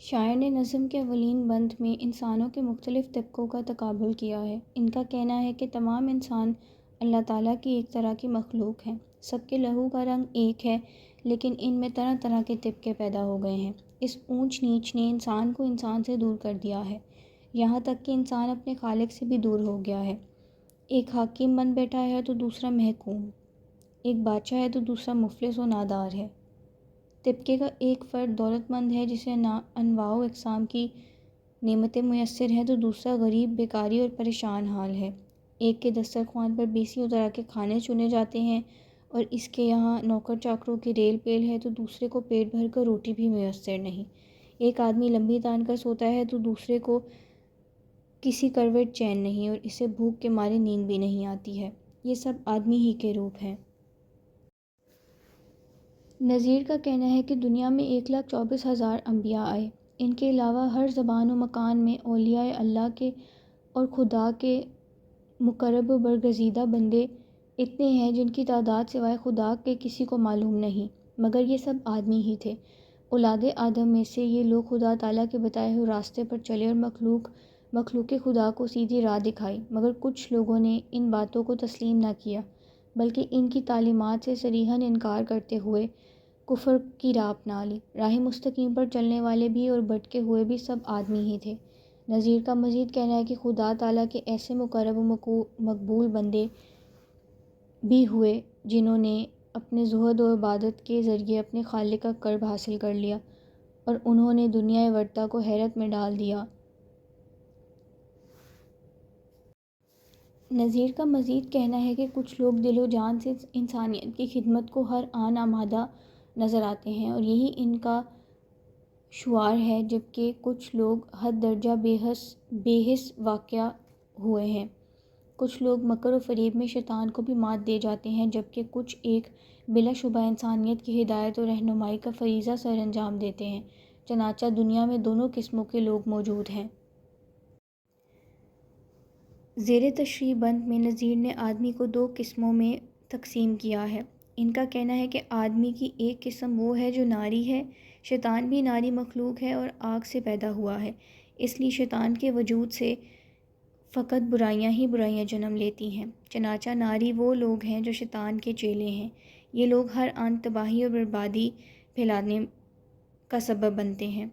شاعر نے نظم کے اولین بند میں انسانوں کے مختلف طبقوں کا تقابل کیا ہے۔ ان کا کہنا ہے کہ تمام انسان اللہ تعالیٰ کی ایک طرح کی مخلوق ہیں۔ سب کے لہو کا رنگ ایک ہے، لیکن ان میں طرح طرح کے طبقے پیدا ہو گئے ہیں۔ اس اونچ نیچ نے انسان کو انسان سے دور کر دیا ہے، یہاں تک کہ انسان اپنے خالق سے بھی دور ہو گیا ہے۔ ایک حاکم بن بیٹھا ہے تو دوسرا محکوم، ایک بادشاہ ہے تو دوسرا مفلس و نادار ہے۔ طبقے کا ایک فرد دولت مند ہے جسے انواع و اقسام کی نعمتیں میسر ہیں، تو دوسرا غریب، بیکاری اور پریشان حال ہے۔ ایک کے دسترخوان پر بیسیوں طرح کے کھانے چنے جاتے ہیں اور اس کے یہاں نوکر چاکروں کی ریل پیل ہے، تو دوسرے کو پیٹ بھر کر روٹی بھی میسر نہیں۔ ایک آدمی لمبی تان کر سوتا ہے تو دوسرے کو کسی کروٹ چین نہیں، اور اسے بھوک کے مارے نیند بھی نہیں آتی ہے۔ یہ سب آدمی ہی کے روپ ہیں۔ نذیر کا کہنا ہے کہ دنیا میں 1,24,000 انبیاء آئے۔ ان کے علاوہ ہر زبان و مکان میں اولیاء اللہ کے اور خدا کے مقرب و برگزیدہ بندے اتنے ہیں جن کی تعداد سوائے خدا کے کسی کو معلوم نہیں، مگر یہ سب آدمی ہی تھے۔ اولاد آدم میں سے یہ لوگ خدا تعالیٰ کے بتائے ہوئے راستے پر چلے اور مخلوق خدا کو سیدھی راہ دکھائی، مگر کچھ لوگوں نے ان باتوں کو تسلیم نہ کیا، بلکہ ان کی تعلیمات سے صریحاً انکار کرتے ہوئے کفر کی راہ اپنا لی۔ راہ مستقیم پر چلنے والے بھی اور بھٹکے ہوئے بھی سب آدمی ہی تھے۔ نذیر کا مزید کہنا ہے کہ خدا تعالیٰ کے ایسے مقرب و مقبول بندے بھی ہوئے جنہوں نے اپنے زہد و عبادت کے ذریعے اپنے خالق کا قرب حاصل کر لیا، اور انہوں نے دنیا ورطہ کو حیرت میں ڈال دیا۔ نذیر کا مزید کہنا ہے کہ کچھ لوگ دل و جان سے انسانیت کی خدمت کو ہر آن آمادہ نظر آتے ہیں اور یہی ان کا شعار ہے، جبکہ کچھ لوگ حد درجہ بے حس واقع ہوئے ہیں۔ کچھ لوگ مکر و فریب میں شیطان کو بھی مات دے جاتے ہیں، جبکہ کچھ ایک بلا شبہ انسانیت کی ہدایت و رہنمائی کا فریضہ سر انجام دیتے ہیں۔ چنانچہ دنیا میں دونوں قسموں کے لوگ موجود ہیں۔ زیر تشریح بند میں نذیر نے آدمی کو دو قسموں میں تقسیم کیا ہے۔ ان کا کہنا ہے کہ آدمی کی ایک قسم وہ ہے جو ناری ہے۔ شیطان بھی ناری مخلوق ہے اور آگ سے پیدا ہوا ہے، اس لیے شیطان کے وجود سے فقط برائیاں ہی برائیاں جنم لیتی ہیں۔ چنانچہ ناری وہ لوگ ہیں جو شیطان کے چیلے ہیں۔ یہ لوگ ہر آن تباہی اور بربادی پھیلانے کا سبب بنتے ہیں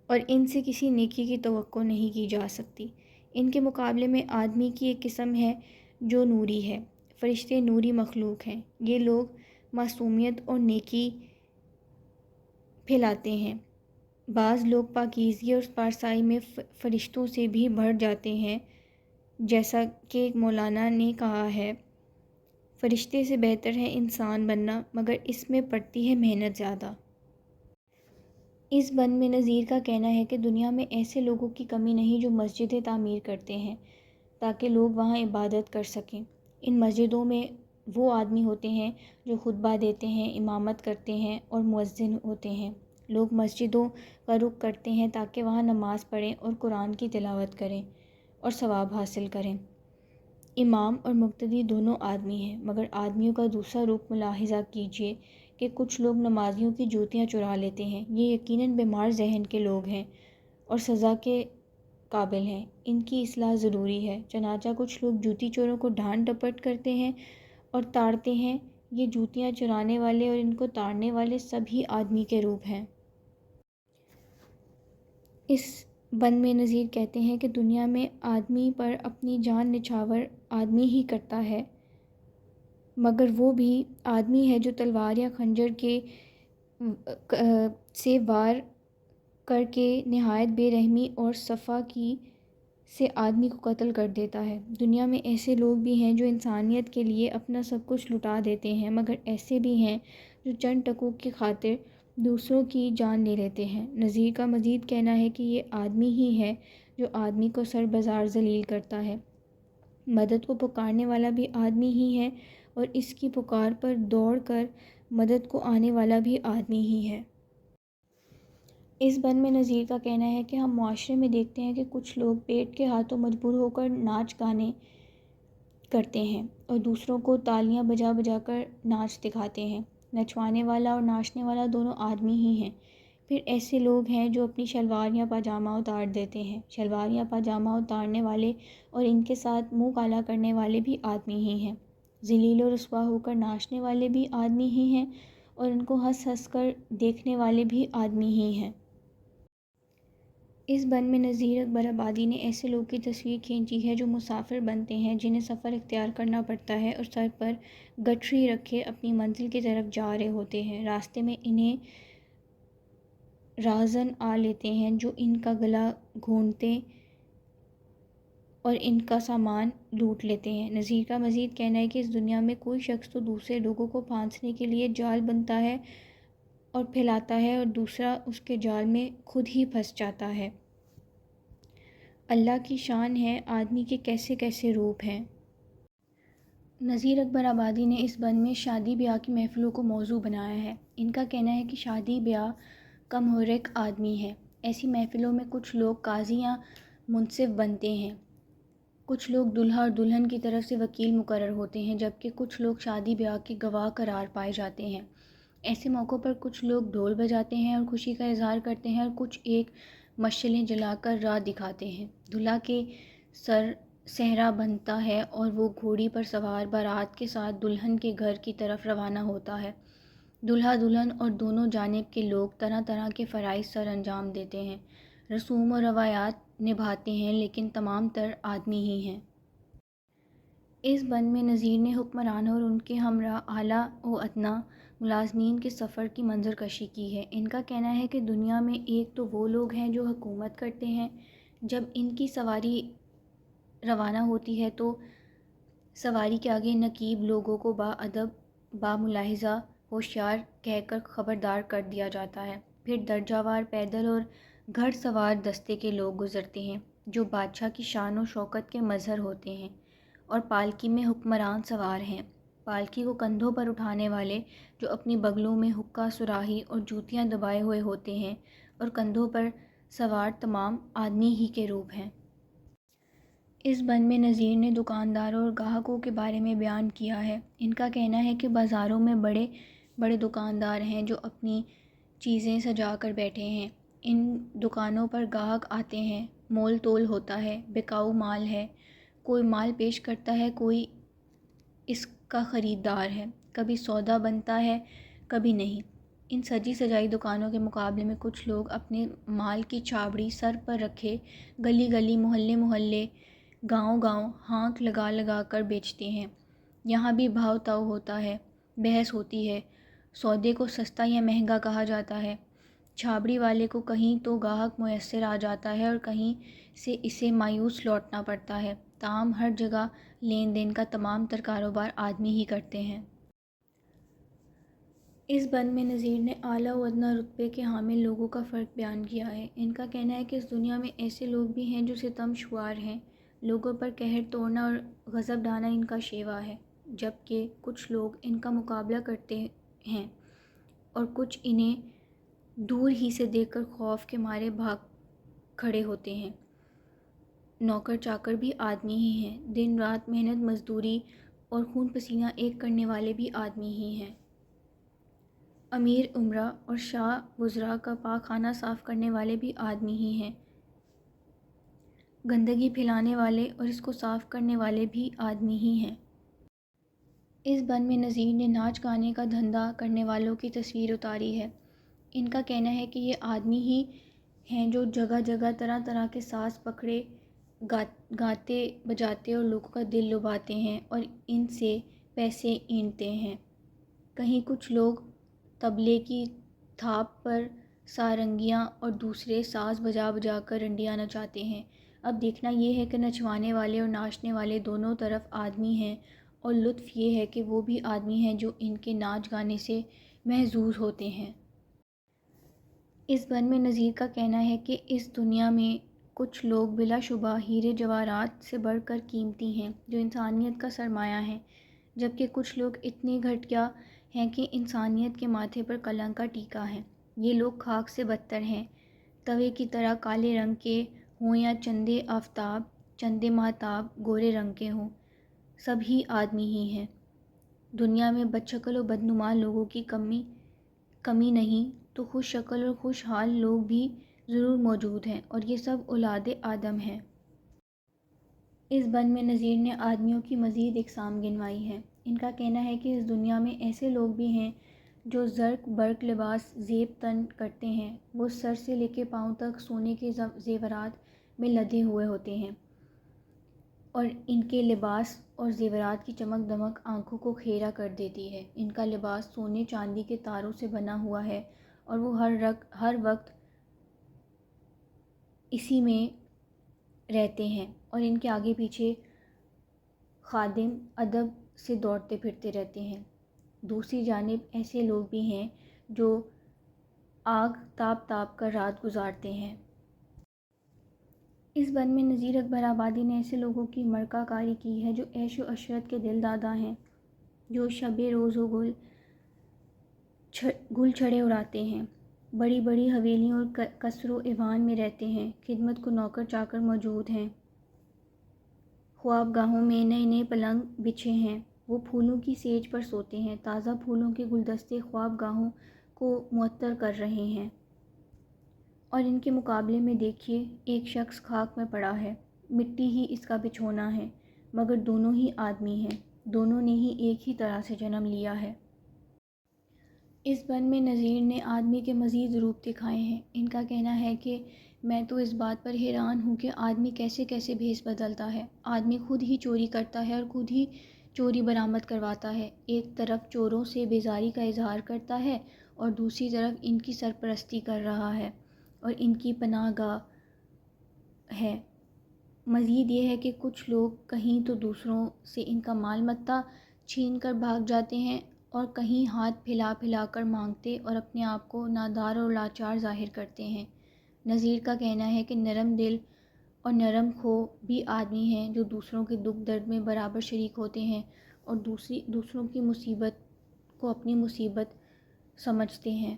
اور ان سے کسی نیکی کی توقع نہیں کی جا سکتی۔ ان کے مقابلے میں آدمی کی ایک قسم ہے جو نوری ہے۔ فرشتے نوری مخلوق ہیں۔ یہ لوگ معصومیت اور نیکی پھیلاتے ہیں۔ بعض لوگ پاکیزگی اور پارسائی میں فرشتوں سے بھی بڑھ جاتے ہیں، جیسا کہ ایک مولانا نے کہا ہے، فرشتے سے بہتر ہے انسان بننا، مگر اس میں پڑتی ہے محنت زیادہ۔ اس بند میں نذیر کا کہنا ہے کہ دنیا میں ایسے لوگوں کی کمی نہیں جو مسجدیں تعمیر کرتے ہیں تاکہ لوگ وہاں عبادت کر سکیں۔ ان مسجدوں میں وہ آدمی ہوتے ہیں جو خطبہ دیتے ہیں، امامت کرتے ہیں اور مؤذن ہوتے ہیں۔ لوگ مسجدوں کا رخ کرتے ہیں تاکہ وہاں نماز پڑھیں اور قرآن کی تلاوت کریں اور ثواب حاصل کریں۔ امام اور مقتدی دونوں آدمی ہیں، مگر آدمیوں کا دوسرا رخ ملاحظہ کیجیے کہ کچھ لوگ نمازیوں کی جوتیاں چرا لیتے ہیں۔ یہ یقیناً بیمار ذہن کے لوگ ہیں اور سزا کے قابل ہیں۔ ان کی اصلاح ضروری ہے۔ چنانچہ کچھ لوگ جوتی چوروں کو ڈھانٹ ڈپٹ کرتے ہیں اور تاڑتے ہیں۔ یہ جوتیاں چرانے والے اور ان کو تاڑنے والے سب ہی آدمی کے روپ ہیں۔ اس بند میں نذیر کہتے ہیں کہ دنیا میں آدمی پر اپنی جان نچھاور آدمی ہی کرتا ہے، مگر وہ بھی آدمی ہے جو تلوار یا خنجر سے وار کر کے نہایت بے رحمی اور صفاقی سے آدمی کو قتل کر دیتا ہے۔ دنیا میں ایسے لوگ بھی ہیں جو انسانیت کے لیے اپنا سب کچھ لٹا دیتے ہیں، مگر ایسے بھی ہیں جو چند ٹکوں کی خاطر دوسروں کی جان لے لیتے ہیں۔ نذیر کا مزید کہنا ہے کہ یہ آدمی ہی ہے جو آدمی کو سر بازار ذلیل کرتا ہے۔ مدد کو پکارنے والا بھی آدمی ہی ہے اور اس کی پکار پر دوڑ کر مدد کو آنے والا بھی آدمی ہی ہے۔ اس بند میں نذیر کا کہنا ہے کہ ہم معاشرے میں دیکھتے ہیں کہ کچھ لوگ پیٹ کے ہاتھوں مجبور ہو کر ناچ گانے کرتے ہیں اور دوسروں کو تالیاں بجا بجا کر ناچ دکھاتے ہیں۔ نچوانے والا اور ناچنے والا دونوں آدمی ہی ہیں۔ پھر ایسے لوگ ہیں جو اپنی شلوار یا پاجامہ اتار دیتے ہیں. شلوار یا پاجامہ اتارنے والے اور ان کے ساتھ منہ کالا کرنے والے بھی آدمی ہی ہیں. ذلیل و رسوا ہو کر ناچنے والے بھی آدمی ہی ہیں اور ان کو ہنس ہنس کر دیکھنے والے بھی آدمی ہی ہیں. اس بند میں نذیر اکبر آبادی نے ایسے لوگ کی تصویر کھینچی ہے جو مسافر بنتے ہیں، جنہیں سفر اختیار کرنا پڑتا ہے اور سر پر گٹھری رکھے اپنی منزل کی طرف جا رہے ہوتے ہیں. راستے میں انہیں راہزن آ لیتے ہیں جو ان کا گلا گھونٹتے اور ان کا سامان لوٹ لیتے ہیں. نذیر کا مزید کہنا ہے کہ اس دنیا میں کوئی شخص تو دوسرے لوگوں کو پھانسنے کے لیے جال بنتا ہے اور پھیلاتا ہے اور دوسرا اس کے جال میں خود ہی پھنس جاتا ہے. اللہ کی شان ہے آدمی کے کیسے کیسے روپ ہیں. نذیر اکبر آبادی نے اس بند میں شادی بیاہ کی محفلوں کو موضوع بنایا ہے. ان کا کہنا ہے کہ شادی بیاہ کا محرک آدمی ہے. ایسی محفلوں میں کچھ لوگ قاضی یا منصف بنتے ہیں، کچھ لوگ دلہا اور دلہن کی طرف سے وکیل مقرر ہوتے ہیں، جبکہ کچھ لوگ شادی بیاہ کے گواہ قرار پائے جاتے ہیں. ایسے موقعوں پر کچھ لوگ ڈھول بجاتے ہیں اور خوشی کا اظہار کرتے ہیں اور کچھ ایک مشعلیں جلا کر راہ دکھاتے ہیں. دلہا کے سر صحرا بنتا ہے اور وہ گھوڑی پر سوار بارات کے ساتھ دلہن کے گھر کی طرف روانہ ہوتا ہے. دلہا دلہن اور دونوں جانب کے لوگ طرح طرح کے فرائض سر انجام دیتے ہیں، رسوم و روایات نبھاتے ہیں، لیکن تمام تر آدمی ہی ہیں. اس بند میں نذیر نے حکمرانوں اور ان کے ہمراہ اعلیٰ و ادنیٰ ملازمین کے سفر کی منظر کشی کی ہے. ان کا کہنا ہے کہ دنیا میں ایک تو وہ لوگ ہیں جو حکومت کرتے ہیں، جب ان کی سواری روانہ ہوتی ہے تو سواری کے آگے نقیب لوگوں کو با ادب با ملاحظہ ہوشیار کہہ کر خبردار کر دیا جاتا ہے. پھر درجہ وار پیدل اور گھڑ سوار دستے کے لوگ گزرتے ہیں جو بادشاہ کی شان و شوکت کے مظہر ہوتے ہیں، اور پالکی میں حکمران سوار ہیں. پالکی کو کندھوں پر اٹھانے والے جو اپنی بغلوں میں حقہ سراہی اور جوتیاں دبائے ہوئے ہوتے ہیں اور کندھوں پر سوار تمام آدمی ہی کے روپ ہیں. اس بند میں نذیر نے دکانداروں اور گاہکوں کے بارے میں بیان کیا ہے. ان کا کہنا ہے کہ بازاروں میں بڑے بڑے دکاندار ہیں جو اپنی چیزیں سجا کر بیٹھے ہیں. ان دکانوں پر گاہک آتے ہیں، مول تول ہوتا ہے، بکاؤ مال ہے، کوئی مال پیش کرتا ہے، کوئی اس کا خریدار ہے. کبھی سودا بنتا ہے، کبھی نہیں. ان سجی سجائی دکانوں کے مقابلے میں کچھ لوگ اپنے مال کی چھابڑی سر پر رکھے گلی گلی محلے محلے گاؤں گاؤں ہانک لگا لگا کر بیچتے ہیں. یہاں بھی بھاؤ تاؤ ہوتا ہے، بحث ہوتی ہے، سودے کو سستا یا مہنگا کہا جاتا ہے. چھابڑی والے کو کہیں تو گاہک میسر آ جاتا ہے اور کہیں سے اسے مایوس لوٹنا پڑتا ہے. تاہم ہر جگہ لین دین کا تمام تر کاروبار آدمی ہی کرتے ہیں. اس بند میں نذیر نے اعلیٰ و ادنیٰ رتبے کے حامل لوگوں کا فرق بیان کیا ہے. ان کا کہنا ہے کہ اس دنیا میں ایسے لوگ بھی ہیں جو ستم شوار ہیں، لوگوں پر قہر توڑنا اور غضب ڈھانا ان کا شیوا ہے، جبکہ کچھ لوگ ان کا مقابلہ کرتے ہیں اور کچھ انہیں دور ہی سے دیکھ کر خوف کے مارے بھاگ کھڑے ہوتے ہیں. نوکر چاکر بھی آدمی ہی ہیں، دن رات محنت مزدوری اور خون پسینہ ایک کرنے والے بھی آدمی ہی ہیں. امیر امراء اور شاہ وزراء کا پاک خانہ صاف کرنے والے بھی آدمی ہی ہیں. گندگی پھیلانے والے اور اس کو صاف کرنے والے بھی آدمی ہی ہیں. اس بند میں نذیر نے ناچ گانے کا دھندا کرنے والوں کی تصویر اتاری ہے. ان کا کہنا ہے کہ یہ آدمی ہی ہیں جو جگہ جگہ طرح طرح کے ساز پکڑے گاتے بجاتے اور لوگوں کا دل لبھاتے ہیں اور ان سے پیسے اینٹتے ہیں. کہیں کچھ لوگ طبلے کی تھاپ پر سارنگیاں اور دوسرے ساز بجا بجا کر رنڈیاں نچاتے ہیں. اب دیکھنا یہ ہے کہ نچوانے والے اور ناچنے والے دونوں طرف آدمی ہیں، اور لطف یہ ہے کہ وہ بھی آدمی ہیں جو ان کے ناچ گانے سے محظوظ ہوتے ہیں. اس بند میں نذیر کا کہنا ہے کہ اس دنیا میں کچھ لوگ بلا شبہ ہیرے جواہرات سے بڑھ کر قیمتی ہیں جو انسانیت کا سرمایہ ہیں، جبکہ کچھ لوگ اتنے گھٹیا ہیں کہ انسانیت کے ماتھے پر کلنک کا ٹیکا ہے. یہ لوگ خاک سے بدتر ہیں، توے کی طرح کالے رنگ کے ہوں یا چندے آفتاب چندے ماہتاب گورے رنگ کے ہوں، سب ہی آدمی ہی ہیں. دنیا میں بدشکل و بدنما لوگوں کی کمی نہیں، تو خوش شکل اور خوشحال لوگ بھی ضرور موجود ہیں، اور یہ سب اولاد آدم ہیں۔ اس بند میں نظیر نے آدمیوں کی مزید اقسام گنوائی ہیں۔ ان کا کہنا ہے کہ اس دنیا میں ایسے لوگ بھی ہیں جو زرق برق لباس زیب تن کرتے ہیں۔ وہ سر سے لے کے پاؤں تک سونے کے زیورات میں لدے ہوئے ہوتے ہیں، اور ان کے لباس اور زیورات کی چمک دمک آنکھوں کو کھیرا کر دیتی ہے۔ ان کا لباس سونے چاندی کے تاروں سے بنا ہوا ہے، اور وہ ہر وقت اسی میں رہتے ہیں، اور ان کے آگے پیچھے خادم ادب سے دوڑتے پھرتے رہتے ہیں۔ دوسری جانب ایسے لوگ بھی ہیں جو آگ تاپ تاپ کر رات گزارتے ہیں۔ اس بند میں نذیر اکبر آبادی نے ایسے لوگوں کی مرقع کاری کی ہے جو عیش و عشرت کے دل دادا ہیں، جو شب روز و گل چھڑے اڑاتے ہیں، بڑی بڑی حویلیوں اور قصر و ایوان میں رہتے ہیں، خدمت کو نوکر چاکر موجود ہیں، خواب گاہوں میں نئے نئے پلنگ بچھے ہیں، وہ پھولوں کی سیج پر سوتے ہیں، تازہ پھولوں کے گلدستے خواب گاہوں کو معطر کر رہے ہیں۔ اور ان کے مقابلے میں دیکھیے، ایک شخص خاک میں پڑا ہے، مٹی ہی اس کا بچھونا ہے، مگر دونوں ہی آدمی ہیں، دونوں نے ہی ایک ہی طرح سے جنم لیا ہے۔ اس بند میں نذیر نے آدمی کے مزید روپ دکھائے ہیں۔ ان کا کہنا ہے کہ میں تو اس بات پر حیران ہوں کہ آدمی کیسے کیسے بھیس بدلتا ہے۔ آدمی خود ہی چوری کرتا ہے اور خود ہی چوری برآمد کرواتا ہے۔ ایک طرف چوروں سے بیزاری کا اظہار کرتا ہے، اور دوسری طرف ان کی سرپرستی کر رہا ہے اور ان کی پناہ گاہ ہے۔ مزید یہ ہے کہ کچھ لوگ کہیں تو دوسروں سے ان کا مال متاع چھین کر بھاگ جاتے ہیں، اور کہیں ہاتھ پھیلا پھیلا کر مانگتے اور اپنے آپ کو نادار اور لاچار ظاہر کرتے ہیں۔ نذیر کا کہنا ہے کہ نرم دل اور نرم خو بھی آدمی ہیں جو دوسروں کے دکھ درد میں برابر شریک ہوتے ہیں، اور دوسروں کی مصیبت کو اپنی مصیبت سمجھتے ہیں،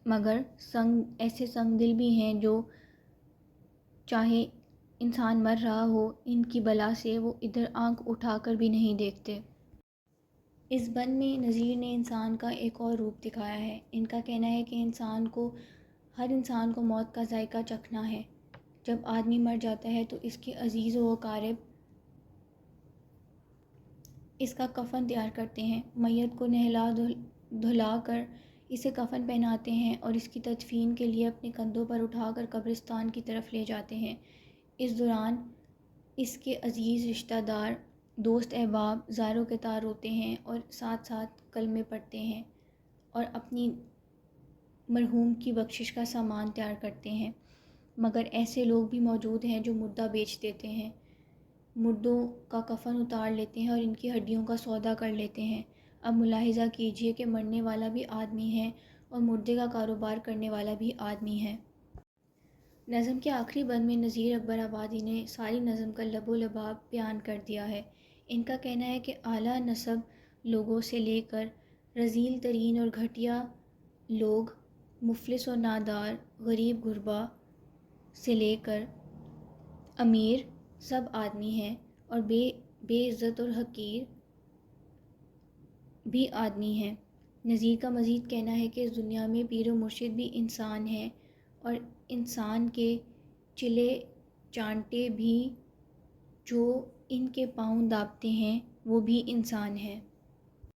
مگر ایسے سنگ دل بھی ہیں جو چاہے انسان مر رہا ہو، ان کی بلا سے وہ ادھر آنکھ اٹھا کر بھی نہیں دیکھتے۔ اس بند میں نذیر نے انسان کا ایک اور روپ دکھایا ہے۔ ان کا کہنا ہے کہ ہر انسان کو موت کا ذائقہ چکھنا ہے۔ جب آدمی مر جاتا ہے تو اس کے عزیز و اقارب اس کا کفن تیار کرتے ہیں، میت کو نہلا دھلا کر اسے کفن پہناتے ہیں اور اس کی تدفین کے لیے اپنے کندھوں پر اٹھا کر قبرستان کی طرف لے جاتے ہیں۔ اس دوران اس کے عزیز رشتہ دار، دوست احباب زار و کتار ہوتے ہیں اور ساتھ ساتھ کلمے پڑھتے ہیں اور اپنی مرحوم کی بخشش کا سامان تیار کرتے ہیں۔ مگر ایسے لوگ بھی موجود ہیں جو مردہ بیچ دیتے ہیں، مردوں کا کفن اتار لیتے ہیں اور ان کی ہڈیوں کا سودا کر لیتے ہیں۔ اب ملاحظہ کیجئے کہ مرنے والا بھی آدمی ہے اور مردے کا کاروبار کرنے والا بھی آدمی ہے۔ نظم کے آخری بند میں نذیر اکبر آبادی نے ساری نظم کا لب و لباب بیان کر دیا ہے۔ ان کا کہنا ہے کہ اعلیٰ نسب لوگوں سے لے کر رذیل ترین اور گھٹیا لوگ، مفلس اور نادار، غریب غربا سے لے کر امیر، سب آدمی ہیں، اور بے عزت اور حقیر بھی آدمی ہیں۔ نذیر کا مزید کہنا ہے کہ اس دنیا میں پیر و مرشد بھی انسان ہیں، اور انسان کے چلے چانٹے بھی جو ان کے پاؤں دابتے ہیں وہ بھی انسان ہیں۔